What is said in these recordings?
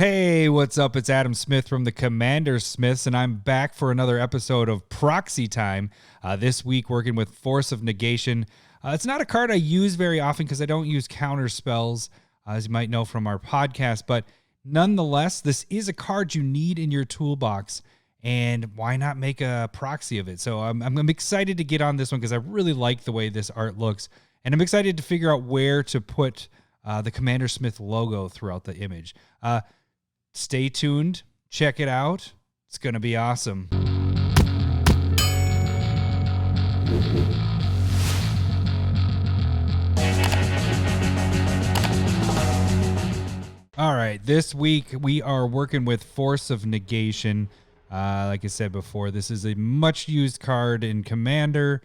Hey, what's up? It's Adam Smith from the CommanderSmiths, and I'm back for another episode of Proxy Time. This week, working with Force of Negation. It's not a card I use very often because I don't use counter spells, as you might know from our podcast, but nonetheless, this is a card you need in your toolbox, and why not make a proxy of it? So I'm excited to get on this one because I really like the way this art looks, and I'm excited to figure out where to put the CommanderSmith logo throughout the image. Stay tuned. Check it out. It's going to be awesome. All right. This week we are working with Force of Negation. Like I said before, this is a much used card in Commander.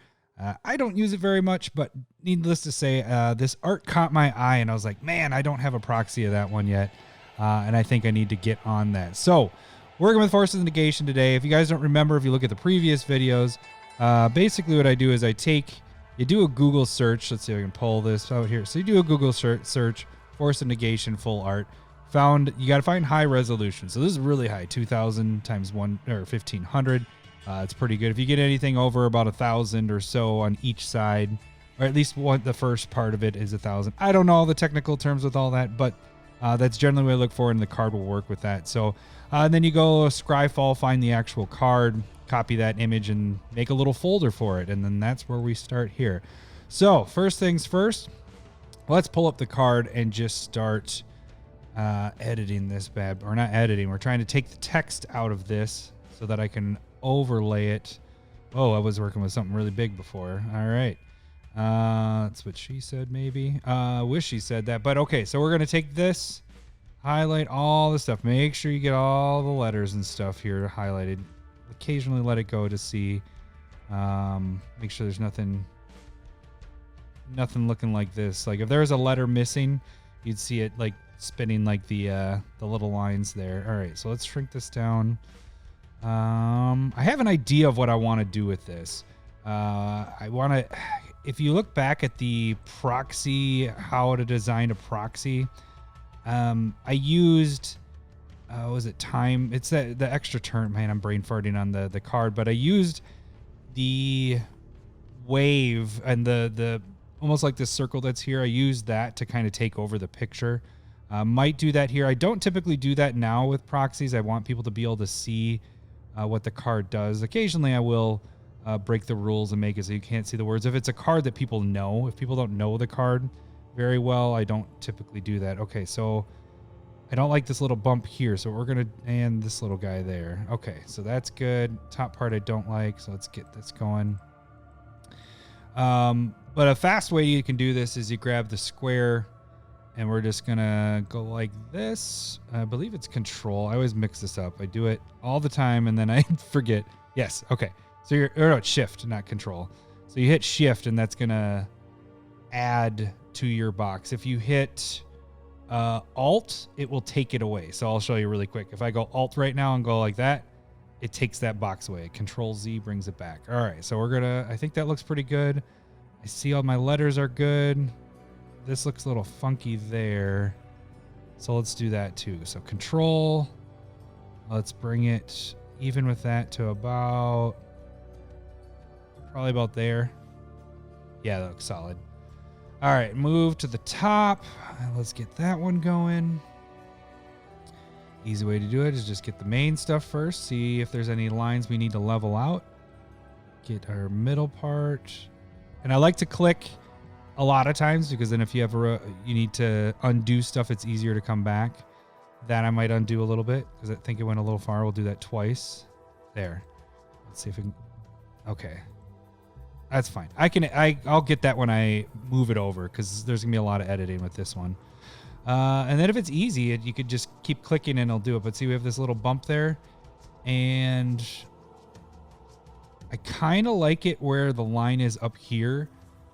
I don't use it very much, but needless to say, this art caught my eye and I was like, man, I don't have a proxy of that one yet. And I think I need to get on that. So, working with Force of Negation today. If you guys don't remember, if you look at the previous videos, basically what I do is you do a Google search. Let's see if I can pull this out here. So you do a Google search, Force of Negation full art. You got to find high resolution. So this is really high, 2000 times 1500. It's pretty good. If you get anything over about 1000 or so on each side, or at least the first part of it is 1000. I don't know all the technical terms with all that, but that's generally what I look for, and the card will work with that. So then you go Scryfall, find the actual card, copy that image, and make a little folder for it. And then that's where we start here. So first things first, let's pull up the card and just start editing this or not editing. We're trying to take the text out of this so that I can overlay it. Oh, I was working with something really big before. All right. That's what she said, maybe. Wish she said that, but okay. So we're going to take this, highlight all the stuff. Make sure you get all the letters and stuff here highlighted. Occasionally let it go to see. Make sure there's nothing looking like this. Like if there was a letter missing, you'd see it like spinning like the little lines there. All right. So let's shrink this down. I have an idea of what I want to do with this. If you look back at the proxy, how to design a proxy, I used, was it time? It's the extra term, man, I'm brain farting on the card, but I used the wave and the almost like this circle that's here. I used that to kind of take over the picture. Might do that here. I don't typically do that now with proxies. I want people to be able to see what the card does. Occasionally I will break the rules and make it so you can't see the words. If it's a card that people know, if people don't know the card very well, I don't typically do that. Okay, so I don't like this little bump here, so we're gonna, and this little guy there. Okay, so that's good. Top part I don't like, so let's get this going. But a fast way you can do this is you grab the square, and we're just gonna go like this. I believe it's control. I always mix this up. I do it all the time, and then I forget. Yes, okay. So it's shift, not control. So you hit shift, and that's gonna add to your box. If you hit alt, it will take it away. So I'll show you really quick. If I go alt right now and go like that, it takes that box away. Control Z brings it back. All right, so I think that looks pretty good. I see all my letters are good. This looks a little funky there. So let's do that too. So control, let's bring it even with that to probably about there. Yeah, that looks solid. All right, move to the top. Let's get that one going. Easy way to do it is just get the main stuff first. See if there's any lines we need to level out. Get our middle part. And I like to click a lot of times because then if you you need to undo stuff, it's easier to come back. That I might undo a little bit because I think it went a little far. We'll do that twice. There. Let's see if we can. Okay. That's fine. I'll get that when I move it over because there's gonna be a lot of editing with this one. And then if it's easy, you could just keep clicking and it'll do it. But see, we have this little bump there, and I kind of like it where the line is up here.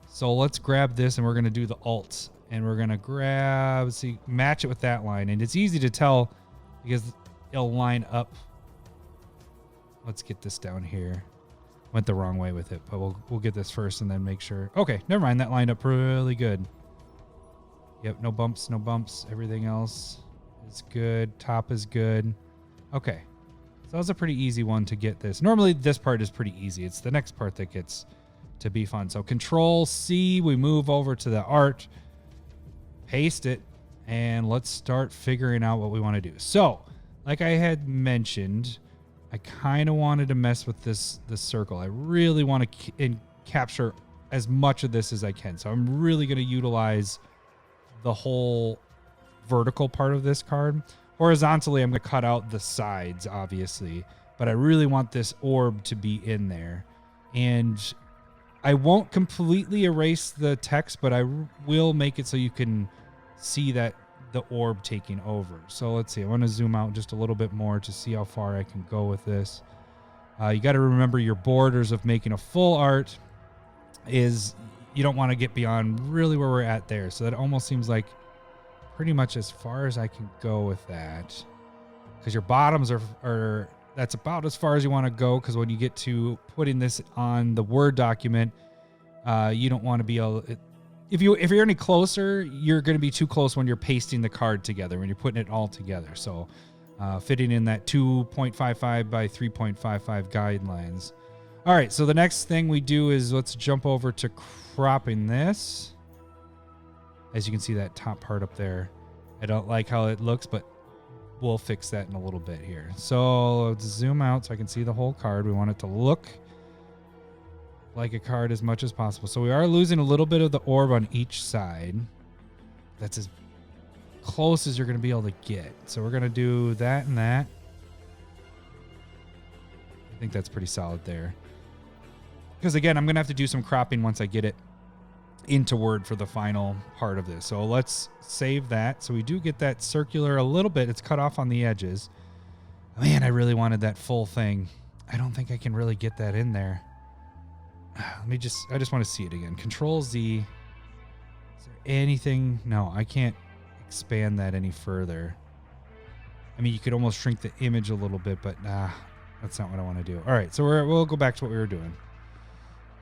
So let's grab this and we're gonna do the alt, and we're gonna match it with that line, and it's easy to tell because it'll line up. Let's get this down here. Went the wrong way with it, but we'll get this first and then make sure. Okay, never mind. That lined up really good. Yep, no bumps, everything else. is good. Top is good. Okay. So that was a pretty easy one to get this. Normally this part is pretty easy. It's the next part that gets to be fun. So Control C, we move over to the art, paste it, and let's start figuring out what we want to do. So, like I had mentioned, I kind of wanted to mess with this circle. I really want to capture as much of this as I can. So I'm really going to utilize the whole vertical part of this card. Horizontally, I'm going to cut out the sides, obviously, but I really want this orb to be in there. And I won't completely erase the text, but I will make it so you can see that the orb taking over. So let's see. I want to zoom out just a little bit more to see how far I can go with this. You got to remember your borders of making a full art is you don't want to get beyond really where we're at there. So that almost seems like pretty much as far as I can go with that, because your bottoms are that's about as far as you want to go, because when you get to putting this on the Word document, you don't want to be able, if you're any closer, you're going to be too close when you're pasting the card together, when you're putting it all together. So fitting in that 2.55 by 3.55 guidelines. All right, so the next thing we do is let's jump over to cropping this. As you can see, that top part up there, I don't like how it looks, but we'll fix that in a little bit here. So let's zoom out so I can see the whole card. We want it to look like a card as much as possible. So we are losing a little bit of the orb on each side. That's as close as you're going to be able to get. So we're going to do that and that. I think that's pretty solid there. Because again, I'm going to have to do some cropping once I get it into Word for the final part of this. So let's save that. So we do get that circular a little bit. It's cut off on the edges. Man, I really wanted that full thing. I don't think I can really get that in there. I just want to see it again. Control Z. Is there anything? No, I can't expand that any further. I mean, you could almost shrink the image a little bit, but that's not what I want to do. All right, so we'll go back to what we were doing.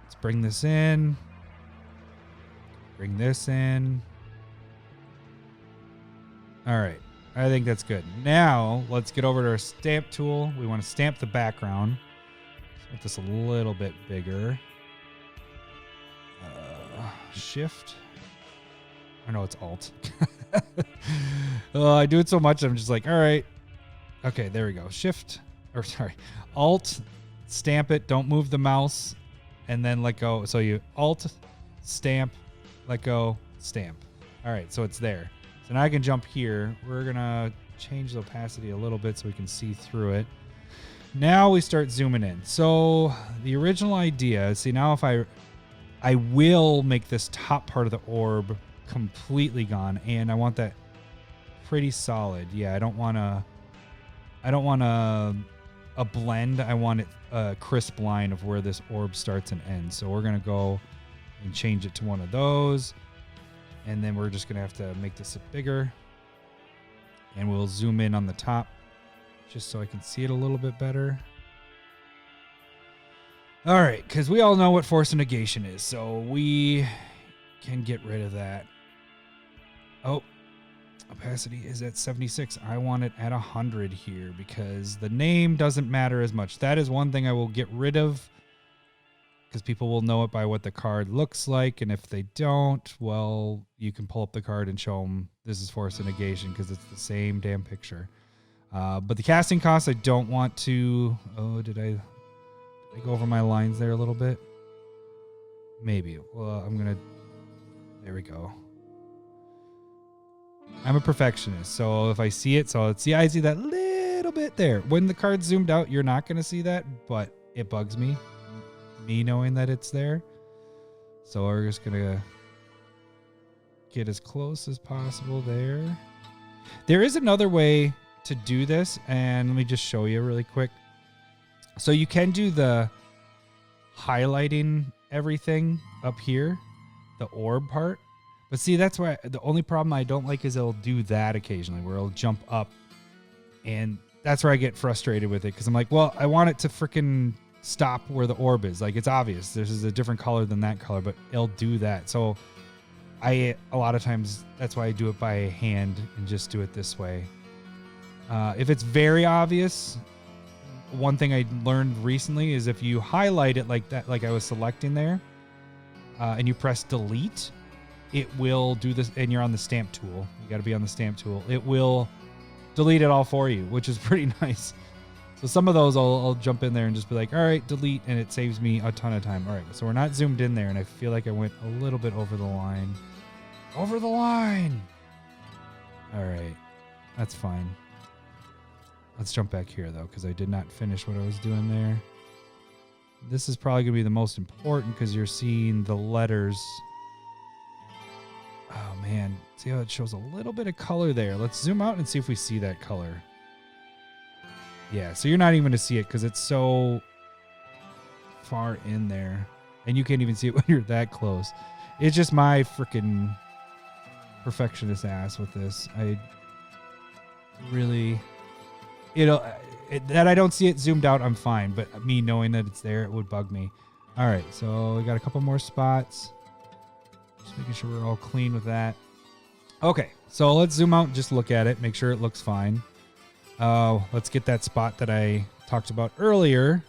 Let's bring this in. Bring this in. All right. I think that's good. Now, let's get over to our stamp tool. We want to stamp the background. Let's make this a little bit bigger. Shift. I know it's Alt. I do it so much, I'm just like, all right. Okay, there we go. Shift. Or sorry. Alt. Stamp it. Don't move the mouse. And then let go. So you Alt. Stamp. Let go, stamp. All right, so it's there. So now I can jump here. We're going to change the opacity a little bit so we can see through it. Now we start zooming in. So the original idea, see now if I will make this top part of the orb completely gone, and I want that pretty solid. Yeah, I don't want a blend. I want it a crisp line of where this orb starts and ends. So we're going to go and change it to one of those. And then we're just going to have to make this bigger. And we'll zoom in on the top just so I can see it a little bit better. All right, because we all know what Force of Negation is. So we can get rid of that. Oh, opacity is at 76. I want it at 100 here because the name doesn't matter as much. That is one thing I will get rid of, because people will know it by what the card looks like. And if they don't, well, you can pull up the card and show them this is Force of Negation because it's the same damn picture. But the casting cost, I don't want to... Oh, did I go over my lines there a little bit? Maybe. Well, I'm going to... There we go. I'm a perfectionist, so if I see it, I see that little bit there. When the card's zoomed out, you're not going to see that, but it bugs me knowing that it's there. So we're just gonna get as close as possible there. There is another way to do this, and let me just show you really quick. So you can do the highlighting everything up here, the orb part. But see, that's why the only problem I don't like is it'll do that occasionally, where it'll jump up, and that's where I get frustrated with it, because I'm like, well, I want it to freaking stop where the orb is. Like, it's obvious this is a different color than that color, but it'll do that. So a lot of times that's why I do it by hand and just do it this way. If it's very obvious, one thing I learned recently is if you highlight it like that, like I was selecting there, and you press delete, it will do this, and you're on the stamp tool. You got to be on the stamp tool. It will delete it all for you, which is pretty nice. So some of those I'll jump in there and just be like, all right, delete, and it saves me a ton of time. All right, so we're not zoomed in there, and I feel like I went a little bit over the line. Over the line! All right, that's fine. Let's jump back here, though, because I did not finish what I was doing there. This is probably going to be the most important because you're seeing the letters. Oh, man. See how it shows a little bit of color there? Let's zoom out and see if we see that color. Yeah, so you're not even going to see it because it's so far in there. And you can't even see it when you're that close. It's just my freaking perfectionist ass with this. I really... that I don't see it zoomed out, I'm fine. But me knowing that it's there, it would bug me. All right, so we got a couple more spots. Just making sure we're all clean with that. Okay, so let's zoom out and just look at it. Make sure it looks fine. Let's get that spot that I talked about earlier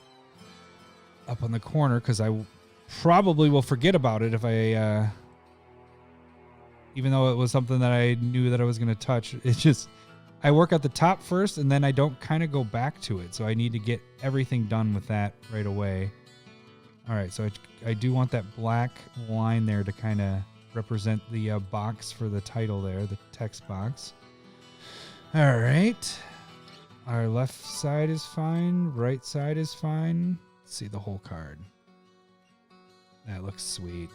up on the corner because I probably will forget about it if I... even though it was something that I knew that I was going to touch. It's just... I work at the top first, and then I don't kind of go back to it. So I need to get everything done with that right away. All right, so I do want that black line there to kind of represent the box for the title there, the text box. All right. Our left side is fine. Right side is fine. Let's see the whole card. That looks sweet.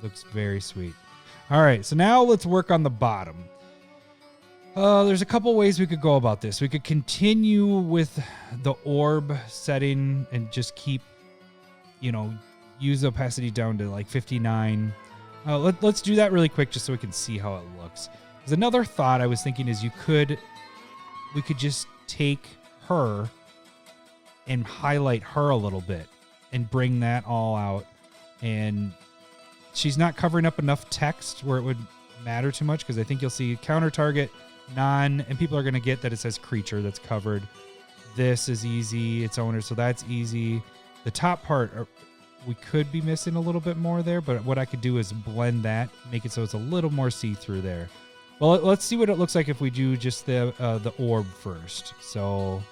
Looks very sweet. All right, so now let's work on the bottom. There's a couple ways we could go about this. We could continue with the orb setting and just keep, use opacity down to like 59. Let's do that really quick just so we can see how it looks. There's another thought I was thinking is we could just take her and highlight her a little bit and bring that all out. And she's not covering up enough text where it would matter too much because I think you'll see counter target, and people are going to get that it says creature that's covered. This is easy. It's owner, so that's easy. The top part, we could be missing a little bit more there, but what I could do is blend that, make it so it's a little more see-through there. Well, let's see what it looks like if we do just the orb first. So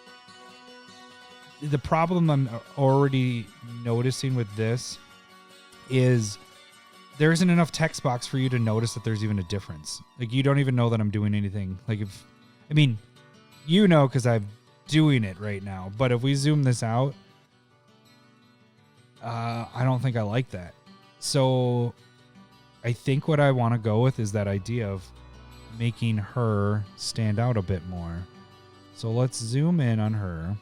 the problem I'm already noticing with this is there isn't enough text box for you to notice that there's even a difference. Like, you don't even know that I'm doing anything. Like, because I'm doing it right now. But if we zoom this out, I don't think I like that. So I think what I want to go with is that idea of making her stand out a bit more. So let's zoom in on her.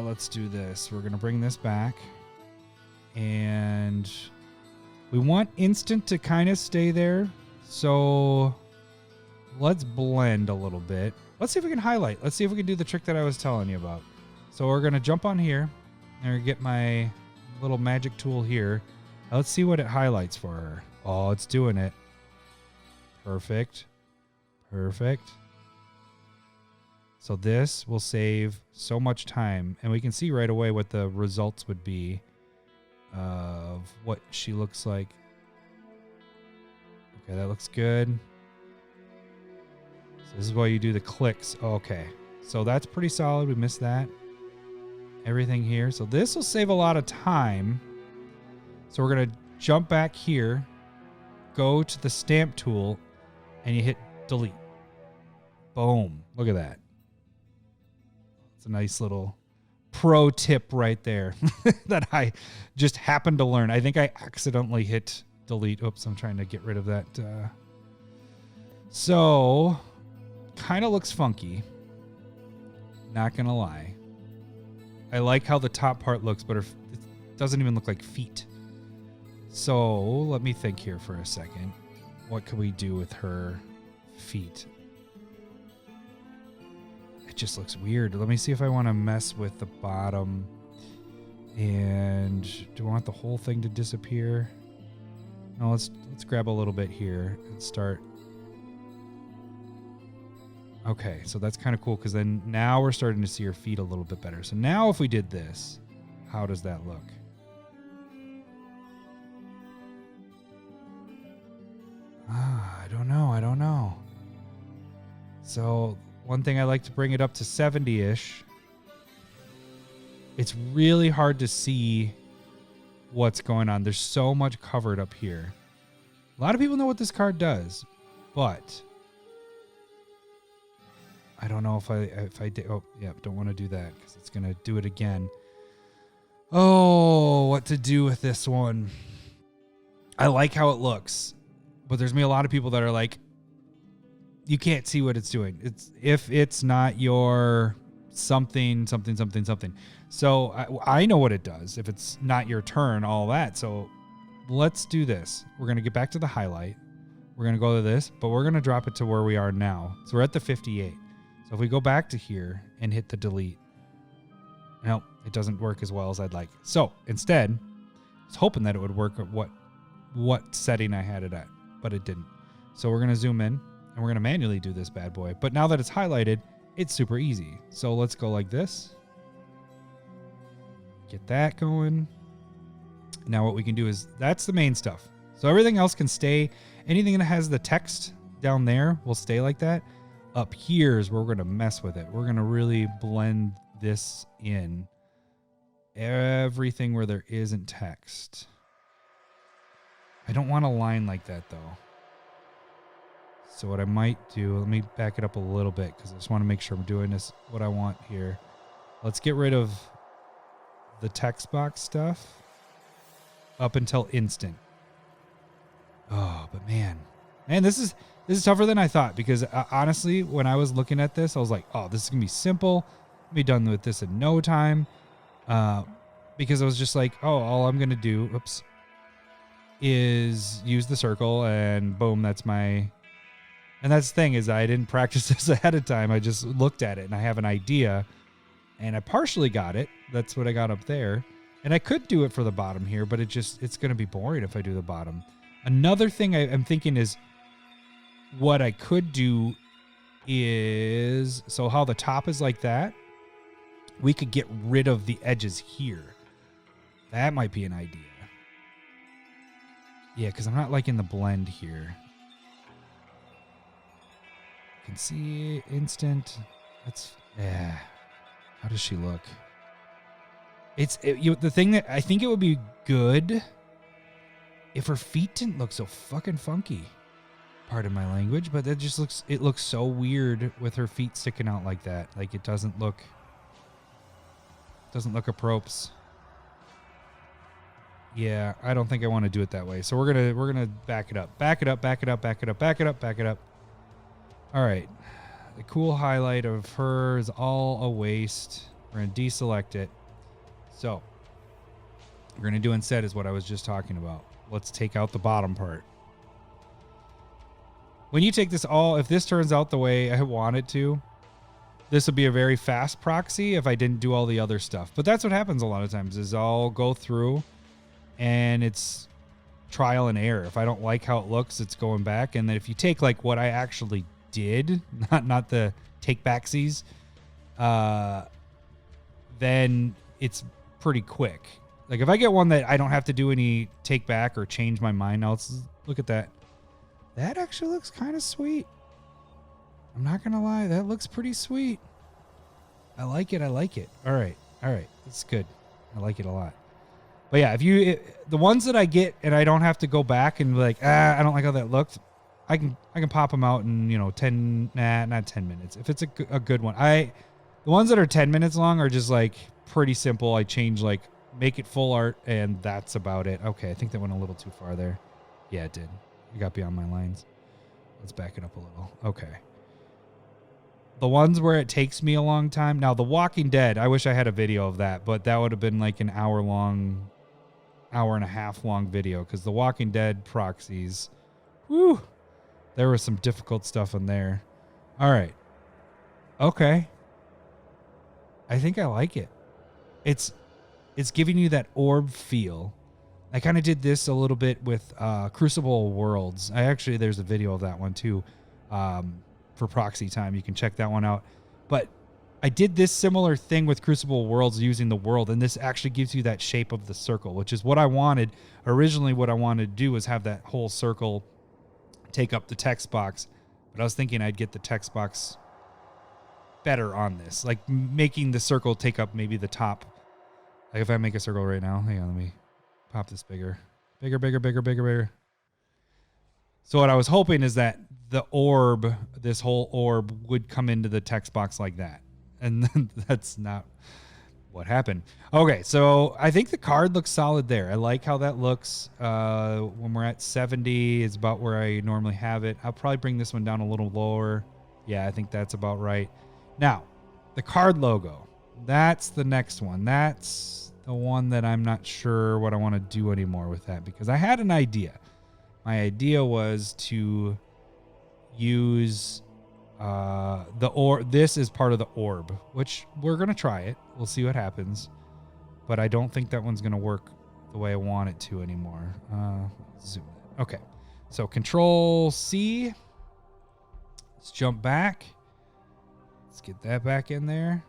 Let's do this. We're going to bring this back. And we want instant to kind of stay there. So let's blend a little bit. Let's see if we can highlight. Let's see if we can do the trick that I was telling you about. So we're going to jump on here. And get my little magic tool here. Let's see what it highlights for her. Oh, it's doing it. Perfect. Perfect. So this will save so much time. And we can see right away what the results would be of what she looks like. Okay, that looks good. So this is why you do the clicks. Okay. So that's pretty solid. We missed that. Everything here. So this will save a lot of time. So we're going to jump back here, go to the stamp tool, and you hit delete. Boom. Look at that. It's a nice little pro tip right there that I just happened to learn. I think I accidentally hit delete. Oops, I'm trying to get rid of that. So, kind of looks funky. Not going to lie. I like how the top part looks, but it doesn't even look like feet. So let me think here for a second. What could we do with her feet? It just looks weird. Let me see if I want to mess with the bottom. And do I want the whole thing to disappear? No, let's grab a little bit here and start Okay, so that's kind of cool because then now we're starting to see her feet a little bit better. So now if we did this, how does that look? I don't know. So one thing I like to bring it up to 70-ish. It's really hard to see what's going on. There's so much covered up here. A lot of people know what this card does, but I don't know if I did. Oh, yeah, don't want to do that because it's going to do it again. Oh, what to do with this one. I like how it looks, but there's me a lot of people that are like, you can't see what it's doing. If it's not your something. So I know what it does. If it's not your turn, all that. So let's do this. We're going to get back to the highlight. We're going to go to this, but we're going to drop it to where we are now. So we're at the 58. So if we go back to here and hit the delete, nope, it doesn't work as well as I'd like. So instead, I was hoping that it would work at what setting I had it at, but it didn't. So we're going to zoom in and we're going to manually do this bad boy. But now that it's highlighted, it's super easy. So let's go like this. Get that going. Now what we can do is, that's the main stuff. So everything else can stay. Anything that has the text down there will stay like that. Up here is where we're going to mess with it. We're going to really blend this in. Everything where there isn't text. I don't want a line like that though. So what I might do, let me back it up a little bit because I just want to make sure I'm doing this what I want here. Let's get rid of the text box stuff up until instant. Oh, but man, this is tougher than I thought because honestly, when I was looking at this, I was like, oh, this is gonna be simple. I'll be done with this in no time. Because I was just like, oh, all I'm gonna do, is use the circle and boom, that's my. And that's the thing is I didn't practice this ahead of time. I just looked at it and I have an idea and I partially got it. That's what I got up there. And I could do it for the bottom here, but it's going to be boring if I do the bottom. Another thing I'm thinking is what I could do is, so how the top is like that, we could get rid of the edges here. That might be an idea. Yeah, because I'm not liking the blend here. Can see instant. That's how does she look? The thing that I think it would be good if her feet didn't look so fucking funky. Pardon my language, but it looks so weird with her feet sticking out like that. Like it doesn't look appropriate. Yeah, I don't think I want to do it that way. So we're gonna back it up. All right, the cool highlight of her is all a waste. We're going to deselect it. So what we're going to do instead is what I was just talking about. Let's take out the bottom part. When you take this if this turns out the way I want it to, this would be a very fast proxy if I didn't do all the other stuff. But that's what happens a lot of times is I'll go through and it's trial and error. If I don't like how it looks, it's going back. And then if you take like what I actually did, not the take backsies, then it's pretty quick. Like if I get one that I don't have to do any take back or change my mind, now let's look at that. That actually looks kind of sweet. I'm not gonna lie, that looks pretty sweet. I like it. All right, that's good. I like it a lot. But yeah, the ones that I get and I don't have to go back and be like, I don't like how that looked. I can pop them out in, not 10 minutes. If it's a good one. The ones that are 10 minutes long are just like pretty simple. I change make it full art and that's about it. Okay, I think that went a little too far there. Yeah, it did. It got beyond my lines. Let's back it up a little. Okay. The ones where it takes me a long time. Now, The Walking Dead, I wish I had a video of that, but that would have been like an hour and a half long video because The Walking Dead proxies, whew, there was some difficult stuff in there. All right. Okay. I think I like it. It's giving you that orb feel. I kind of did this a little bit with Crucible Worlds. There's a video of that one too. for Proxy Time. You can check that one out. But I did this similar thing with Crucible Worlds using the world, and this actually gives you that shape of the circle, which is what I wanted. Originally, what I wanted to do was have that whole circle take up the text box, but I was thinking I'd get the text box better on this, like making the circle take up maybe the top. Like if I make a circle right now, hang on, let me pop this bigger. Bigger. So what I was hoping is that the orb, this whole orb, would come into the text box like that. And that's not what happened. Okay, so I think the card looks solid there. I like how that looks. When we're at 70, it's about where I normally have it. I'll probably bring this one down a little lower. Yeah, I think that's about right. Now, the card logo. That's the next one. That's the one that I'm not sure what I want to do anymore with that, because I had an idea. My idea was to use this is part of the orb, which we're going to try it. We'll see what happens. But I don't think that one's going to work the way I want it to anymore. Zoom in. Okay. So Control C. Let's jump back. Let's get that back in there.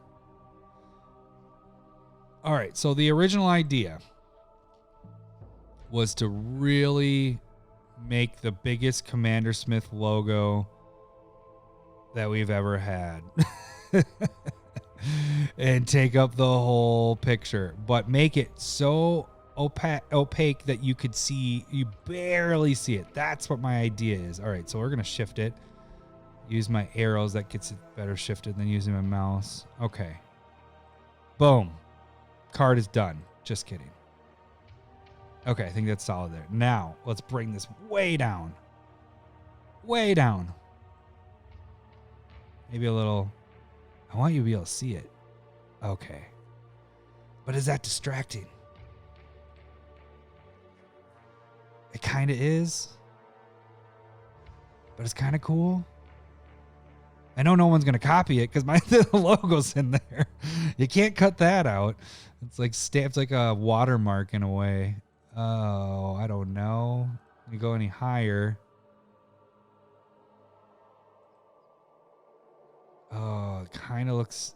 All right. So the original idea was to really make the biggest CommanderSmith logo that we've ever had and take up the whole picture, but make it so opaque that you barely see it. That's what my idea is. All right, so we're going to shift it. Use my arrows. That gets it better shifted than using my mouse. Okay. Boom. Card is done. Just kidding. Okay, I think that's solid there. Now, let's bring this way down. Way down. Maybe a little. I want you to be able to see it. Okay. But is that distracting? It kind of is. But it's kind of cool. I know no one's going to copy it because the logo's in there. You can't cut that out. It's like a watermark in a way. Oh, I don't know. Can you go any higher? Oh, it kind of looks...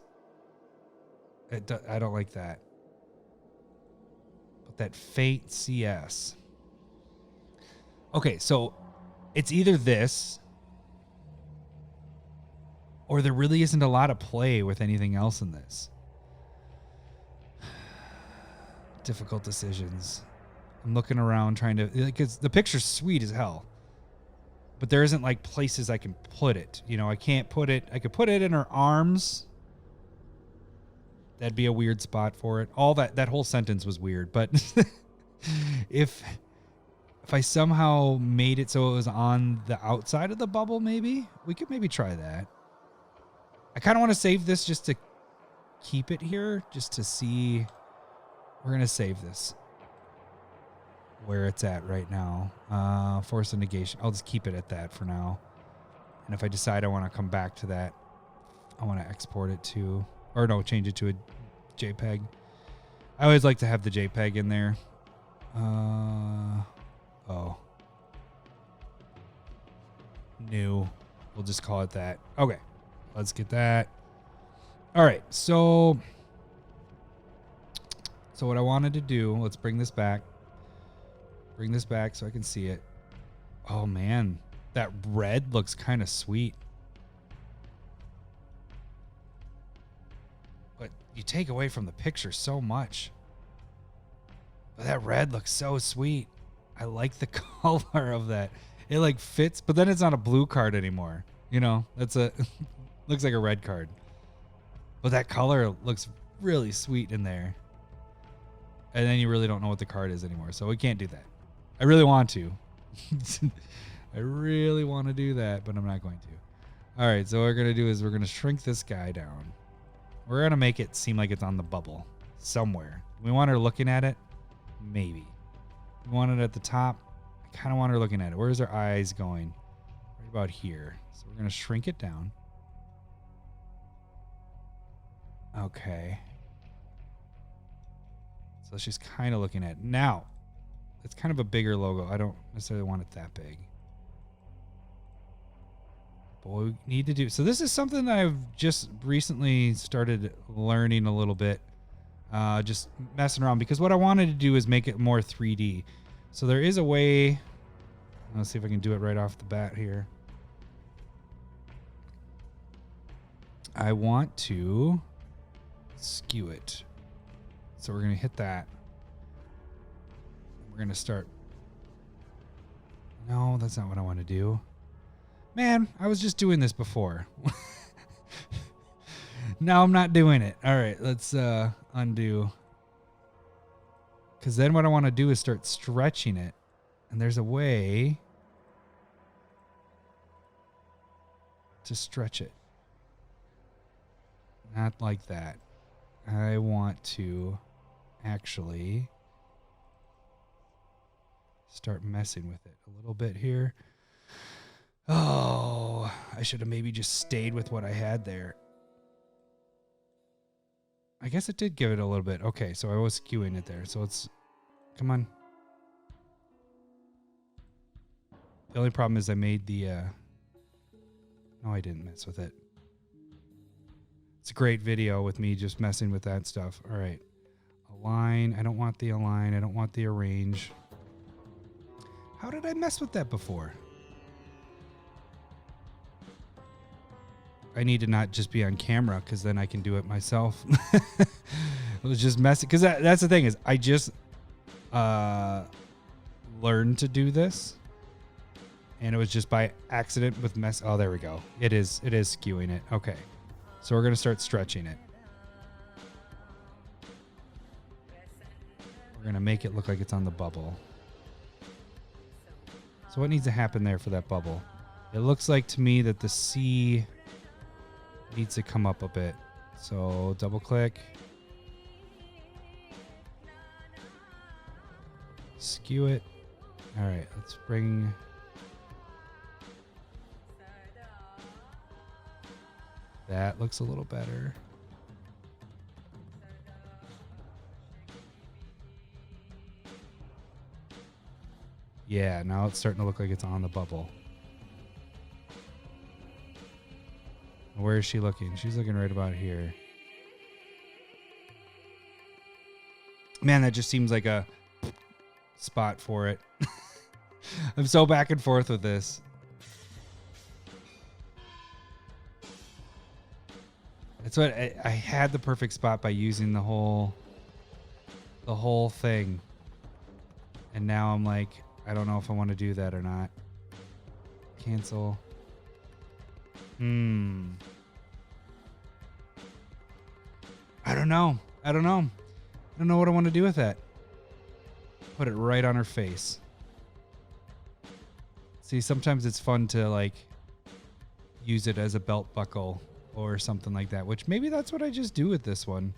I don't like that. But that Fate CS. Okay, so it's either this, or there really isn't a lot of play with anything else in this. Difficult decisions. I'm looking around trying to... Because the picture's sweet as hell. But there isn't like places I can put it. You know, I can't put it. I could put it in her arms. That'd be a weird spot for it. All that whole sentence was weird. But if I somehow made it so it was on the outside of the bubble, maybe we could maybe try that. I kind of want to save this just to keep it here, just to see. We're gonna save this where it's at right now. Force of Negation. I'll just keep it at that for now. And if I decide I want to come back to that, I want to export it to, or no, change it to a JPEG. I always like to have the JPEG in there. Oh. New. We'll just call it that. Okay. Let's get that. All right. So what I wanted to do, let's bring this back. Bring this back so I can see it. Oh, man. That red looks kind of sweet. But you take away from the picture so much. But that red looks so sweet. I like the color of that. It like fits, but then it's not a blue card anymore. You know, that's looks like a red card. But that color looks really sweet in there. And then you really don't know what the card is anymore. So we can't do that. I really want to. I really want to do that, but I'm not going to. All right, so what we're going to do is we're going to shrink this guy down. We're going to make it seem like it's on the bubble somewhere. We want her looking at it? Maybe. We want it at the top? I kind of want her looking at it. Where's her eyes going? Right about here. So we're going to shrink it down. Okay. So she's kind of looking at it. Now, it's kind of a bigger logo. I don't necessarily want it that big. But what we need to do, so this is something that I've just recently started learning a little bit, just messing around, because what I wanted to do is make it more 3D. So there is a way, let's see if I can do it right off the bat here. I want to skew it. So we're going to hit that. We're going to start. No, that's not what I want to do. Man, I was just doing this before. Now I'm not doing it. All right, let's undo. Because then what I want to do is start stretching it. And there's a way to stretch it. Not like that. I want to actually start messing with it a little bit here. Oh, I should have maybe just stayed with what I had there. I guess it did give it a little bit. Okay, so I was skewing it there. So let's, come on. The only problem is I made the, no, I didn't mess with it. It's a great video with me just messing with that stuff. All right. Align. I don't want the align. I don't want the arrange. How did I mess with that before? I need to not just be on camera because then I can do it myself. It was just messy. Because that's the thing is I just learned to do this. And it was just by accident with mess. Oh, there we go. It is skewing it. Okay. So we're going to start stretching it. We're going to make it look like it's on the bubble. So what needs to happen there for that bubble? It looks like to me that the C needs to come up a bit. So double click. Skew it. All right, let's bring... That looks a little better. Yeah, now it's starting to look like it's on the bubble. Where is she looking? She's looking right about here. Man, that just seems like a spot for it. I'm so back and forth with this. That's what I had the perfect spot by using the whole thing. And now I'm like, I don't know if I want to do that or not. Cancel. I don't know. I don't know what I want to do with that. Put it right on her face. See, sometimes it's fun to like use it as a belt buckle or something like that, which maybe that's what I just do with this one.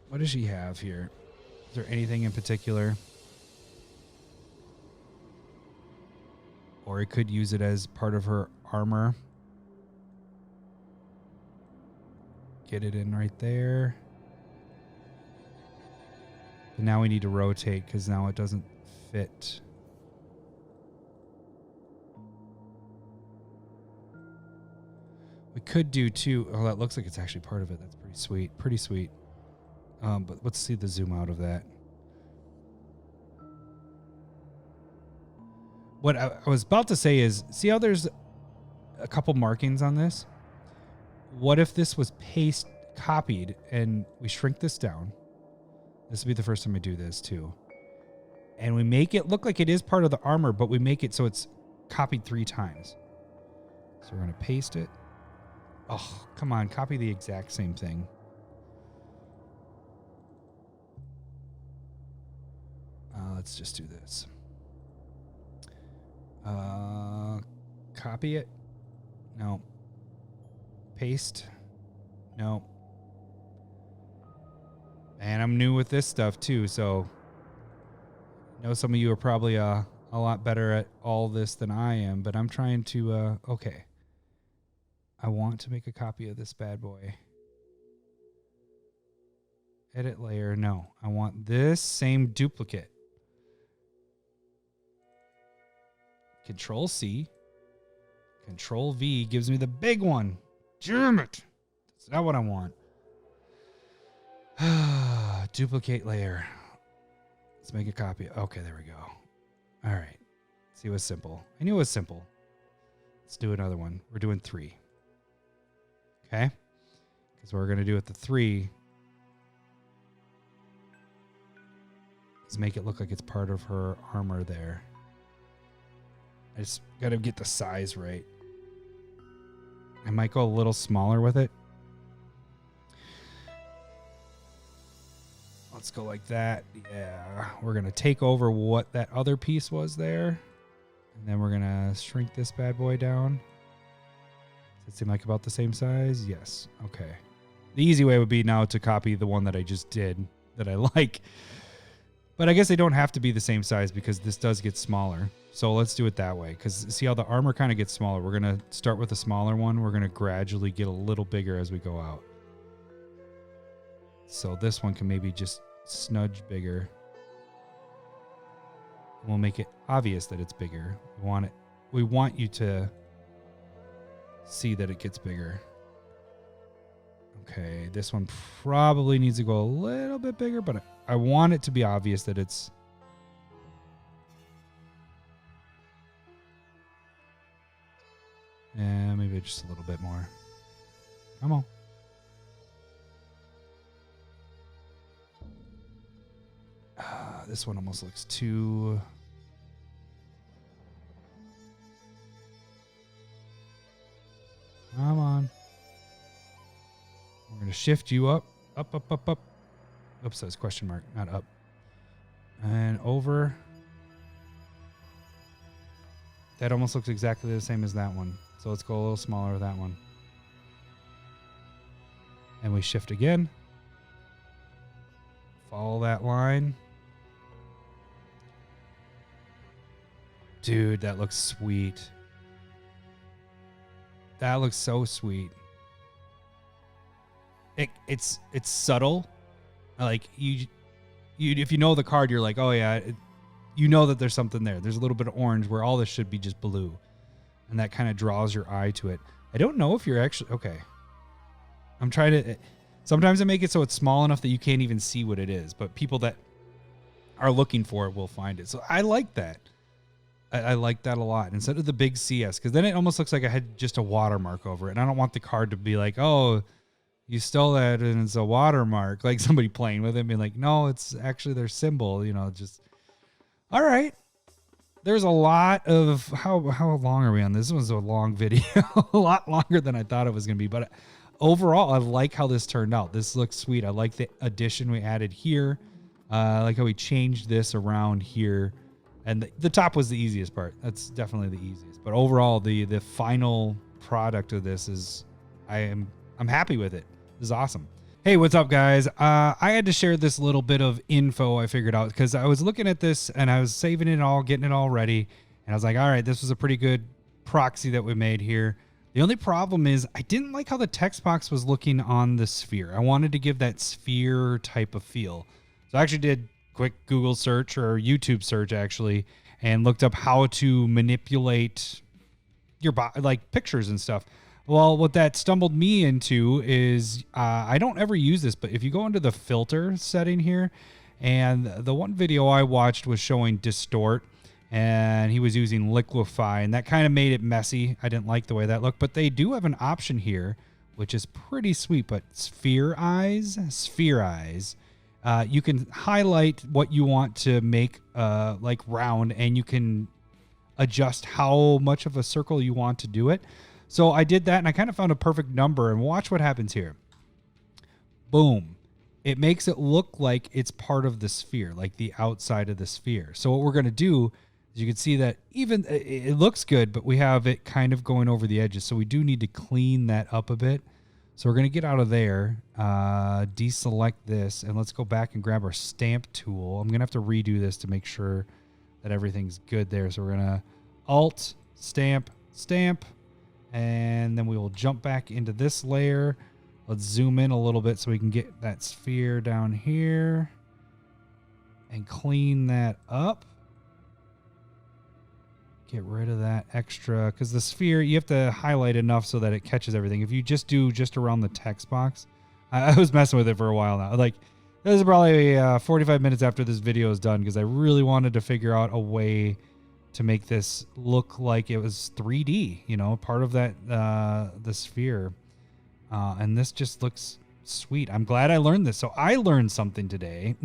What does she have here? Is there anything in particular? Or I could use it as part of her armor. Get it in right there. But now we need to rotate because now it doesn't fit. We could do two. Oh, that looks like it's actually part of it. That's pretty sweet. Pretty sweet. But let's see the zoom out of that. What I was about to say is, see how there's a couple markings on this? What if this was copied and we shrink this down? This will be the first time I do this too. And we make it look like it is part of the armor, but we make it so it's copied 3 times. So we're going to paste it. Oh, come on. Copy the exact same thing. Let's just do this. Copy it. No. Paste. No. And I'm new with this stuff too, so I know some of you are probably a lot better at all this than I am, but I'm trying to, okay. I want to make a copy of this bad boy. Edit layer. No, I want this same duplicate. Control C. Control V gives me the big one. Damn it. That's not what I want. Duplicate layer. Let's make a copy. Okay, there we go. All right. See, it was simple. I knew it was simple. Let's do another one. We're doing 3. Okay? Because what we're going to do with the 3 is make it look like it's part of her armor there. I just got to get the size right. I might go a little smaller with it. Let's go like that. Yeah. We're going to take over what that other piece was there. And then we're going to shrink this bad boy down. Does it seem like about the same size? Yes. Okay. The easy way would be now to copy the one that I just did that I like. But I guess they don't have to be the same size because this does get smaller. So let's do it that way. Because see how the armor kind of gets smaller. We're going to start with a smaller one. We're going to gradually get a little bigger as we go out. So this one can maybe just snudge bigger. We'll make it obvious that it's bigger. We want you to see that it gets bigger. Okay, this one probably needs to go a little bit bigger, but I want it to be obvious that it's... Yeah, maybe just a little bit more. Come on. This one almost looks too... Come on. We're going to shift you up. Up, up, up, up. Oops, that's question mark, not up. And over. That almost looks exactly the same as that one. So let's go a little smaller with that one. And we shift again. Follow that line. Dude, that looks sweet. That looks so sweet. It's subtle. Like you if you know the card, you're like, oh yeah, you know that there's something there. There's a little bit of orange where all this should be just blue, and that kind of draws your eye to it. I don't know if you're actually okay. I'm trying to. Sometimes I make it so it's small enough that you can't even see what it is, but people that are looking for it will find it. So I like that. I like that a lot instead of the big CS, because then it almost looks like I had just a watermark over it, and I don't want the card to be like, oh, you stole that and it's a watermark, like somebody playing with it being like, no, it's actually their symbol, just all right. There's a lot of how long are we on this? This was a long video. A lot longer than I thought it was gonna be, but overall I like how this turned out. This looks sweet. I like the addition we added here. I like how we changed this around here, and the top was the easiest part. That's definitely the easiest, but overall the final product of this is I'm happy with it. This is awesome. Hey, what's up, guys? I had to share this little bit of info I figured out because I was looking at this and I was saving it all, getting it all ready, and I was like, all right, this was a pretty good proxy that we made here. The only problem is I didn't like how the text box was looking on the sphere. I wanted to give that sphere type of feel. So I actually did quick Google search or YouTube search actually and looked up how to manipulate your like pictures and stuff. Well, what that stumbled me into is I don't ever use this, but if you go into the filter setting here, and the one video I watched was showing distort, and he was using liquefy, and that kind of made it messy. I didn't like the way that looked, but they do have an option here, which is pretty sweet, but sphere eyes, you can highlight what you want to make like round, and you can adjust how much of a circle you want to do it. So I did that, and I kind of found a perfect number, and watch what happens here. Boom. It makes it look like it's part of the sphere, like the outside of the sphere. So what we're going to do is you can see that even it looks good, but we have it kind of going over the edges. So we do need to clean that up a bit. So we're going to get out of there, deselect this, and let's go back and grab our stamp tool. I'm going to have to redo this to make sure that everything's good there. So we're going to Alt, Stamp, Stamp, and then we will jump back into this layer. Let's zoom in a little bit so we can get that sphere down here and clean that up. get rid of that extra, because the sphere, you have to highlight enough so that it catches everything. If you just do just around the text box, I was messing with it for a while now. Like, this is probably 45 minutes after this video is done, because I really wanted to figure out a way to make this look like it was 3D, you know, part of that, the sphere. And this just looks sweet. I'm glad I learned this. So I learned something today.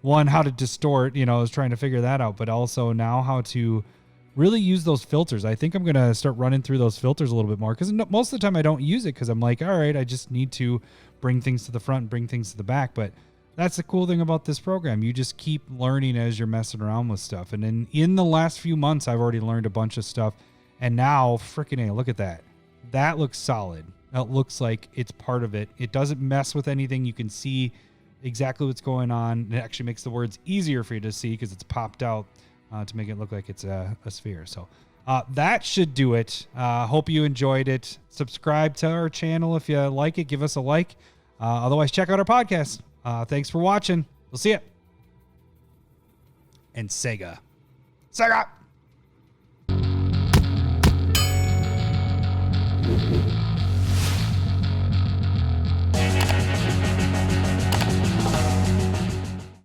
One, how to distort, you know, I was trying to figure that out, but also now how to really use those filters. I think I'm going to start running through those filters a little bit more, because most of the time I don't use it because I'm like, all right, I just need to bring things to the front and bring things to the back. But that's the cool thing about this program. You just keep learning as you're messing around with stuff. And then in the last few months, I've already learned a bunch of stuff. And now, freaking A, look at that. That looks solid. It looks like it's part of it. It doesn't mess with anything. You can see exactly what's going on. It actually makes the words easier for you to see because it's popped out to make it look like it's a sphere. So that should do it. Hope you enjoyed it. Subscribe to our channel if you like it. Give us a like. Otherwise, check out our podcast. Thanks for watching. We'll see you. And Sega. Sega!